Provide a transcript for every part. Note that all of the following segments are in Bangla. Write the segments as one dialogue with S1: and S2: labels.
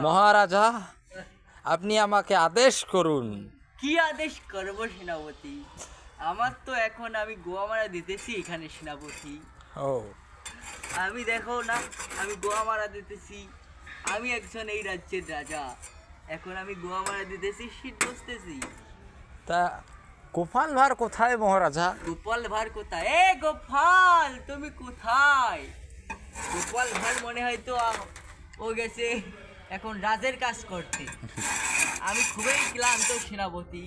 S1: মহারাজা, আপনি আমাকে আদেশ করুন।
S2: কি আদেশ করব সেনাপতি? আমার তো এখন আমি গোয়ামারা দিতেছি এখানে সেনাপতি।
S1: ও,
S2: আমি দেখো না, আমি গোয়ামারা দিতেছি। আমি একজন এই রাজ্যের রাজা। এখন আমি গোয়ামারা দিতেছি, শীত বসতেছি।
S1: তা গোপাল ভাঁড় কোথায় মহারাজা?
S2: গোপাল ভাঁড় কোথায়? এ গোপাল, তুমি কোথায়? গোপাল ভাঁড় মনে হয় তো ও গেছে এখন রাজের কাজ করতে। আমি খুবই ক্লান্ত সেনাপতি।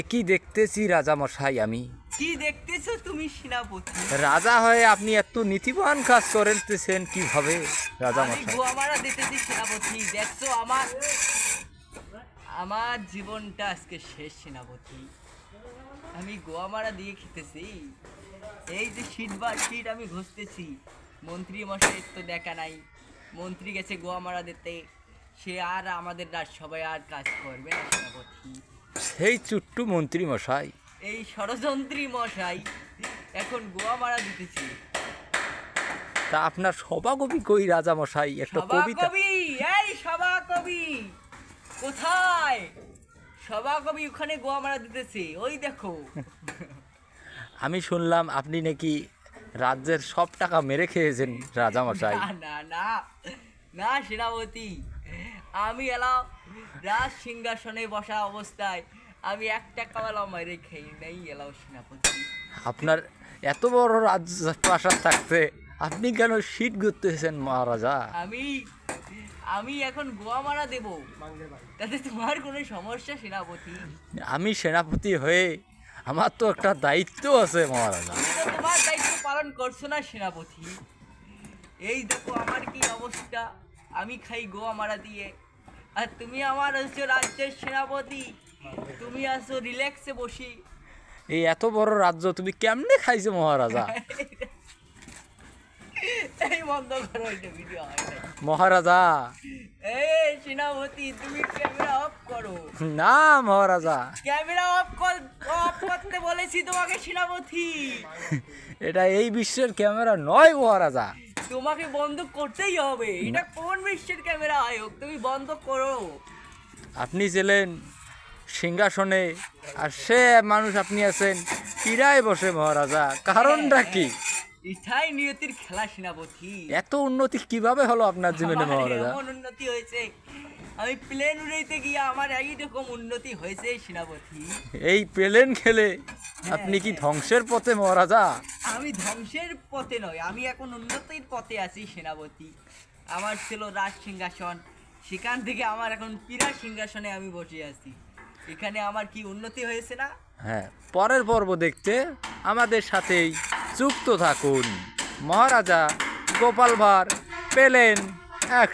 S1: একই দেখতেছি রাজা মশাই আমি।
S2: কি দেখতেছো তুমি সেনাপতি?
S1: রাজা হয়ে আপনি এত নীতিবান কাজ করতেছেন কিভাবে রাজা
S2: আমি
S1: মশাই?
S2: গোয়ামারা দিতেছি সেনাপতি। দেখছো আমার আমার জীবনটা আজকে শেষ সেনাপতি। আমি গোয়ামারা দিয়ে খেতেছি। এই যে শীত আমি ঘষতেছি। মন্ত্রী মশাই তো দেখা নাই। মন্ত্রী গেছে গোয়ামারা দিতে। সে আর আমাদের সবাই আর কাজ করবে না সেনাপতি।
S1: সেই চুট্টু মন্ত্রী মশাই,
S2: এই ষড়যন্ত্রী মশাই এখন গোয়ামারা দিতেছি।
S1: তা আপনার সভাকবি কই রাজা মশাই? একটা কবিতা।
S2: সভাকবি, এই সভাকবি কোথায়? সভাকবি ওখানে গোয়ামারা দিতেছে, ওই দেখো।
S1: আমি শুনলাম আপনি নাকি রাজ্যের সব টাকা মেরে খেয়েছেন রাজা মশাই।
S2: না না না না সেনাপতি, আমি এলাম রাজ সিংহাসনে বসা অবস্থায় আমি একটা কাওয়ালা মেরে খেয়ে নেই এলাও সেনাপতি।
S1: আপনার এত বড় রাজ্য প্রাসাদ থাকতে আপনি কেন শীত ঘুরতেছেন মহারাজা?
S2: আমি আমি এখন গোয়ামারা দেব, তাতে তোমার কোনো সমস্যা সেনাপতি?
S1: আমি সেনাপতি হয়ে আমার তো একটা দায়িত্ব আছে মহারাজা।
S2: তুমি তো তোমার দায়িত্ব পালন করছো না সেনাপতি। এই দেখো আমার কি অবস্থা, আমি খাই গোয়ামারা দিয়ে, আর তুমি আমার হচ্ছে রাজ্যের সেনাপতি। তুমি আসো রিল্যাক্সে বসি।
S1: এই এত বড় রাজ্য তুমি কেমনে খাইছো মহারাজা?
S2: এই বন্ধ করো, এটা ভিডিও হয় না।
S1: মহারাজা,
S2: এই সেনাপতি, তুমি ক্যামেরা অফ করো।
S1: না মহারাজা,
S2: ক্যামেরা অফ করতে বলেছি তোমাকে সেনাপতি।
S1: এটা এই বিশ্বের ক্যামেরা নয় মহারাজা।
S2: তোমাকে বন্ধ করতেই হবে। এটা কোন বিশ্বের ক্যামেরা হয় হোক, তুমি বন্ধ করো।
S1: আপনি ছিলেন সিংহাসনে আর সে মানুষ আপনি আছেন পীড়ায় বসে মহারাজা, কারণটা কি?
S2: এটাই নিয়তির খেলা সেনাপতি।
S1: এত উন্নতি কিভাবে হলো আপনার জীবনে
S2: আমার
S1: মহারাজা?
S2: এমন উন্নতি হয়েছে, আমি প্লেন উড়াইতে গিয়ে আমার এইরকম উন্নতি হয়েছে সেনাপতি।
S1: এই প্লেন খেলে আপনি কি ধ্বংসের পথে মহারাজা?
S2: আমি ধ্বংসের পথে নয়, আমি এখন উন্নতির পথে আছি সেনাপতি। আমার ছিল রাজ সিংহাসন, সেখান থেকে আমার এখন পীড়া সিংহাসনে আমি বসে আছি। এখানে আমার কি উন্নতি হয়েছে না?
S1: হ্যাঁ, পরের পর্ব দেখতে আমাদের সাথেই যুক্ত থাকুন। মহারাজা গোপাল ভাঁড় পেলেন এক